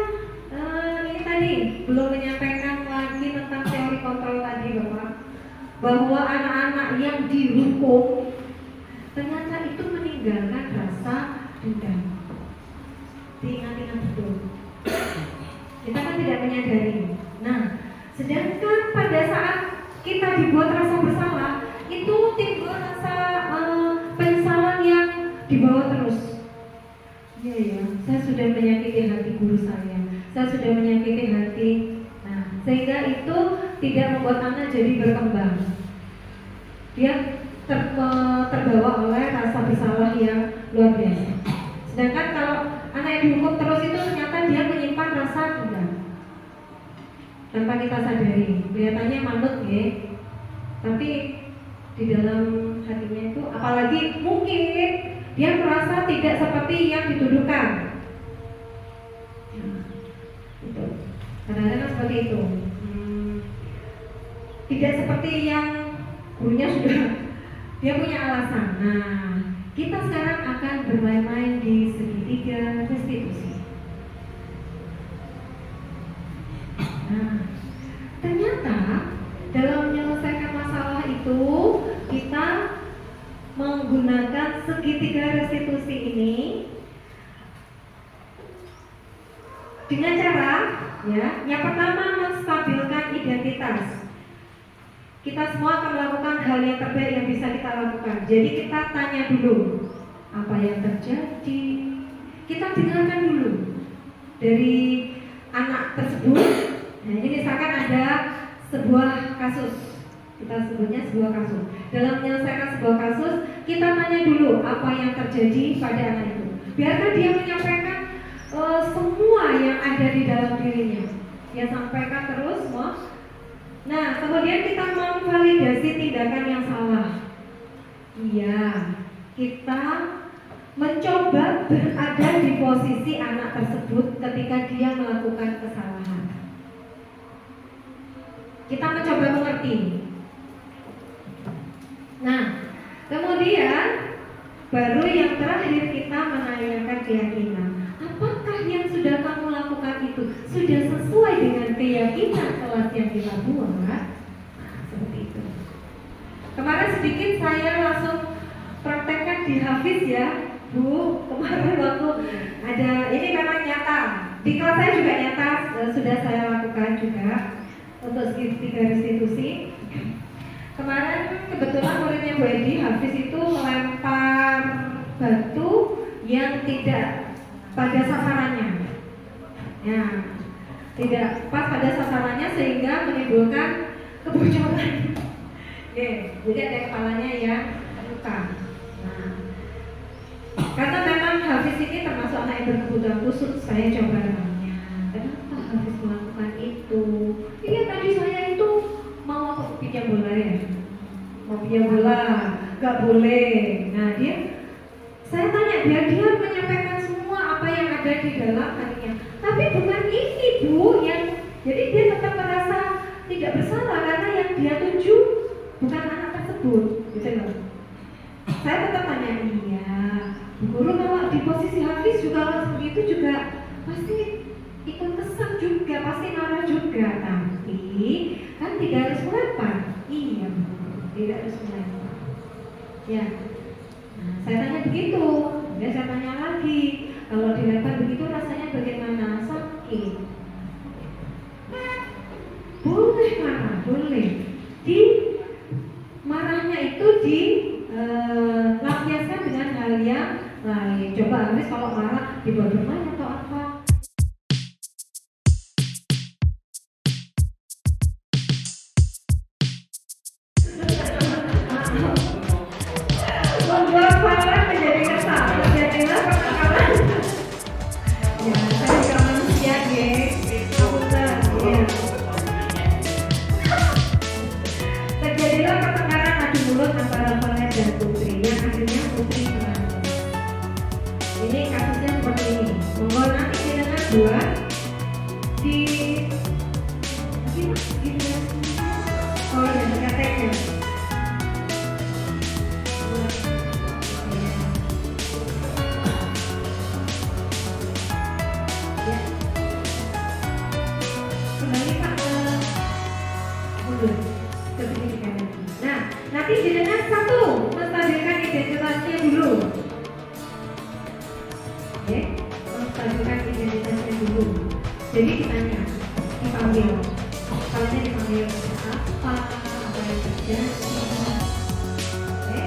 ini tadi belum menyampaikan lagi tentang teori kontrol tadi Bapak, bahwa anak-anak yang dihukum ternyata itu meninggalkan rasa dendam. Diingat-ingat betul. Kita kan tidak menyadari. Nah, sedangkan pada saat kita dibuat rasa bersalah, itu timbul rasa penyesalan yang dibawa terus. Iya ya, saya sudah menyakiti hati guru saya sudah menyakiti hati. Nah, sehingga itu tidak membuat anak jadi berkembang. Dia terbawa oleh rasa bersalah yang luar biasa. Sedangkan kalau anak yang dihukum terus itu ternyata dia menyimpan rasa dendam tanpa kita sadari. Kelihatannya manut ya, tapi di dalam hatinya itu apalagi mungkin dia merasa tidak seperti yang dituduhkan. Kadang-kadang seperti itu. Tidak seperti yang gurunya sudah dia punya alasan. Nah, kita sekarang akan bermain-main di segitiga restitusi. Nah, ternyata dalam menyelesaikan masalah itu kita menggunakan segitiga restitusi ini dengan cara ya, yang pertama menstabilkan identitas. Kita semua akan melakukan hal yang terbaik yang bisa kita lakukan. Jadi kita tanya dulu apa yang terjadi. Kita dengarkan dulu dari anak tersebut. Nah, ini misalkan ada sebuah kasus, kita sebutnya sebuah kasus. Dalam menyelesaikan sebuah kasus, kita tanya dulu apa yang terjadi pada anak itu. Biarkan dia menyampaikan semua yang ada di dalam dirinya. Dia sampaikan terus semua. Nah, kemudian kita memvalidasi tindakan yang salah. Iya, kita mencoba berada di posisi anak tersebut ketika dia melakukan kesalahan. Kita mencoba mengerti. Nah, kemudian baru yang terakhir kita menanyakan keyakinan. Apakah yang sudah kamu lakukan itu sudah sesuai dengan keyakinan kelas yang kita buat? Nah, seperti itu. Kemarin sedikit saya langsung praktekkan di Hafiz ya, Bu. Kemarin waktu ada, ini memang nyata. Di kelas saya juga nyata, sudah saya lakukan juga untuk segitiga restitusi. Kemarin kebetulan muridnya Bu Edi, Hafiz itu melempar batu yang tidak pada sasarannya, ya, tidak pas pada sasarannya sehingga menimbulkan kebocoran. Jadi ada kepalanya yang luka. Nah, karena memang Hafiz ini termasuk anak yang berkebutuhan khusus, saya coba tanya, kenapa Hafiz melakukan itu? Iya, tadi saya itu mau apa pinjam bola ya, mau pinjam bola, nggak boleh. Nah, saya tanya dia menyampaikan semua apa yang ada di dalam hatinya. Tapi bukan ini Bu yang Jadi dia tetap merasa tidak bersalah karena yang dia tuju bukan anak tersebut, gitu loh. Saya tetap tanya, iya, Bu Guru kalau di posisi Hafiz juga begitu juga pasti ikut kesal juga, pasti marah juga, tapi kan tidak harus melempar. Iya, Bu Guru, tidak harus melempar. Ya, nah, saya tanya begitu, ya saya tanya lagi, kalau dilempar begitu rasanya bagaimana? Sakit. Boleh marah, boleh. Di marahnya itu di lampiaskan dengan hal yang lain. Coba Hafiz kalau marah dibuat bermain atau apa? Membuat marah menjadi kesal, jadilah pertengkaran. Ya, saya juga manusia, guys. Punten, ya. Terjadilah pertengkaran adu mulut antara Valen dan Putri yang akhirnya Putri menang. Ini kasusnya seperti ini. Monggo nanti kita buat di oh ya keteknya. Ya. Kembali Pak mundur. Nah, nanti jenengan satu menstabilkan identitasnya dulu. Oke, menstabilkan identitasnya dulu. Jadi ditanya, dipanggil. Kalian dipanggil apa yang terjadi. Oke,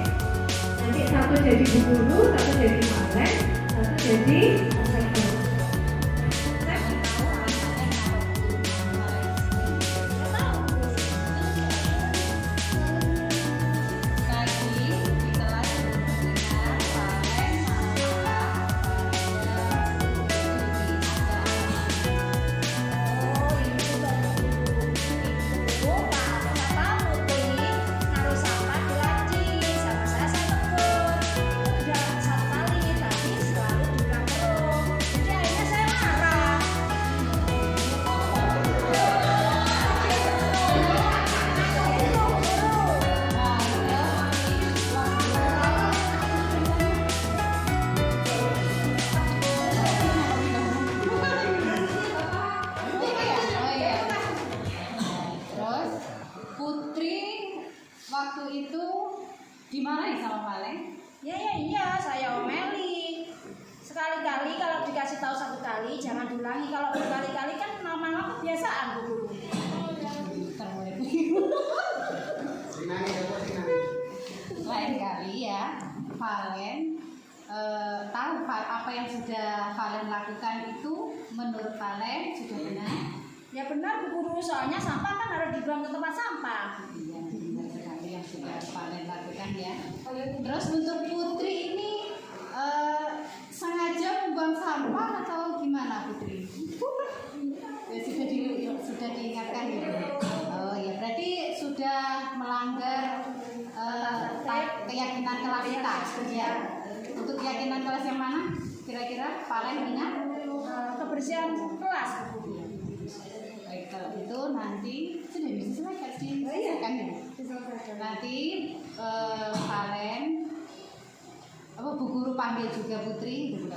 nanti satu jadi Bu Guru, satu jadi Valen, satu jadi observer. Waktu itu dimarahin sama Valen? Iya, saya omeli. Sekali-kali kalau dikasih tahu satu kali jangan diulangi. Kalau berkali-kali kan lama-lama kebiasaan Bu Guru. Lain kali ya, Valen tahu apa yang sudah Valen lakukan itu menurut Valen sudah benar? Ya benar Bu Guru, soalnya sampah kan harus dibuang ke tempat sampah. Iya, benar sekali yang sudah Valen lakukan ya. Terus untuk Putri ini sengaja membuang sampah atau gimana Putri? Ya, sudah diingatkan ya. Oh ya, berarti sudah melanggar keyakinan kelas kita. Ya. Untuk keyakinan kelas yang mana? Kira-kira Valen ingat? Kebersihan kelas. Baik, kalau itu nanti sudah bisa selesai ya? Nanti Valen Bu Guru panggil juga Putri, Bu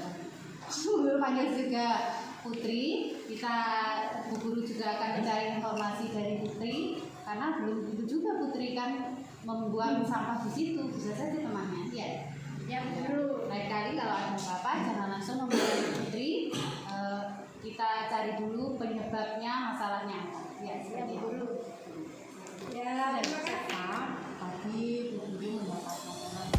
Guru panggil juga Putri. Bu Guru juga akan mencari informasi dari Putri karena belum tentu juga Putri kan membuang sampah di situ, bisa saja temannya ya. Ya Bu Guru. Lain kali kalau ada apa-apa jangan langsung membantu Putri. Kita cari dulu penyebabnya, masalahnya. Ya, Bu Guru. Ya, terima kasih. Tadi Bu Guru mendapat laporan.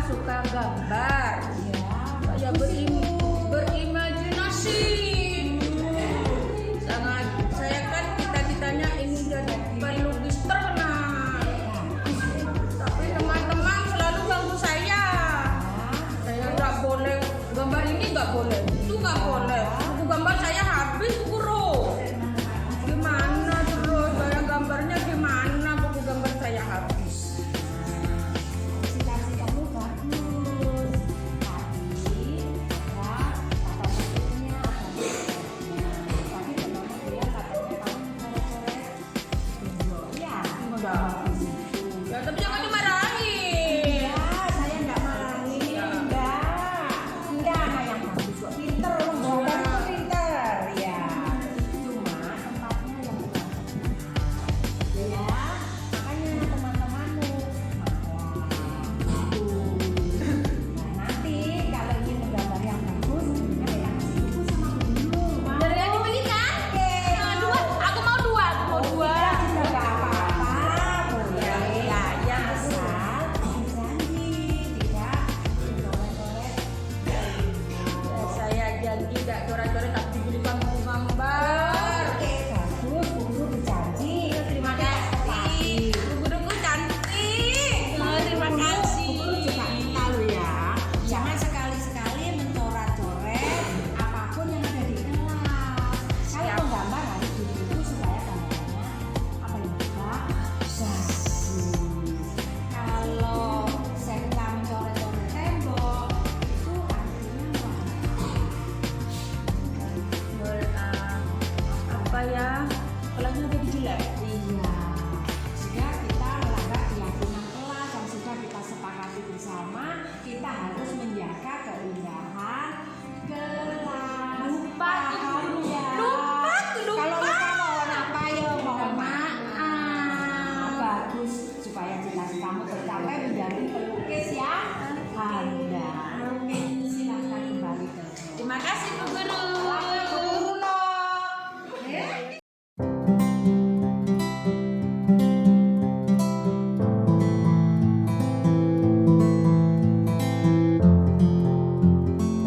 Suka gambar. nggak boleh. Itu nggak boleh. Buku gambar saya habis, guru. Gimana terus? Saya gambarnya gimana? Buku gambar saya habis. Kasih kamu bagus. Tapi ya kata sebelumnya tapi temannya dia katanya kamu coret-coret. Ya, Enggak. Ya tapi jangan dimarahin. ya saya nggak marahin. Enggak anak yang bagus kok. Pinter loh, gambar itu pinter. Ya, cuma tempatnya yang bukan. Ya, makanya teman-temanmu nah, nanti kalau ingin menggambar yang bagus, ada yang kasih buku sama guru. Mau? Dari yang dipilih kan? Dua. Aku mau dua. Tidak juga apa-apa. Ya, Boleh. Asal janji tidak coret-coret. Saya janji tidak coret-coret tapi diberikan buku gambar. Oke, bagus. Guru berjanji. Terima kasih. Guruku cantik. Terima kasih. Guru juga minta lo ya. Jangan sekali-sekali mencoret-coret apapun yang ada di kelas. Kalau menggambar harus dibuku supaya gambarnya apa ya Pak? Bagus. Kalau Serta mencoret-coret tembok itu artinya Apa ya? Kelasnya jadi jelek. iya. Jika kita melanggar keyakinan kelas yang sudah kita sepakati bersama, kita harus menjaga keindahan kelas. Lupa tuh, Paham guru. ya? Lupa tuh, lupa. Kalau lupa mohon apa ya? Mohon maaf. Bagus supaya cita-cita kamu tercapai menjadi pelukis ya. Anda. Silakan kembali ke Terima kasih Bu Guru.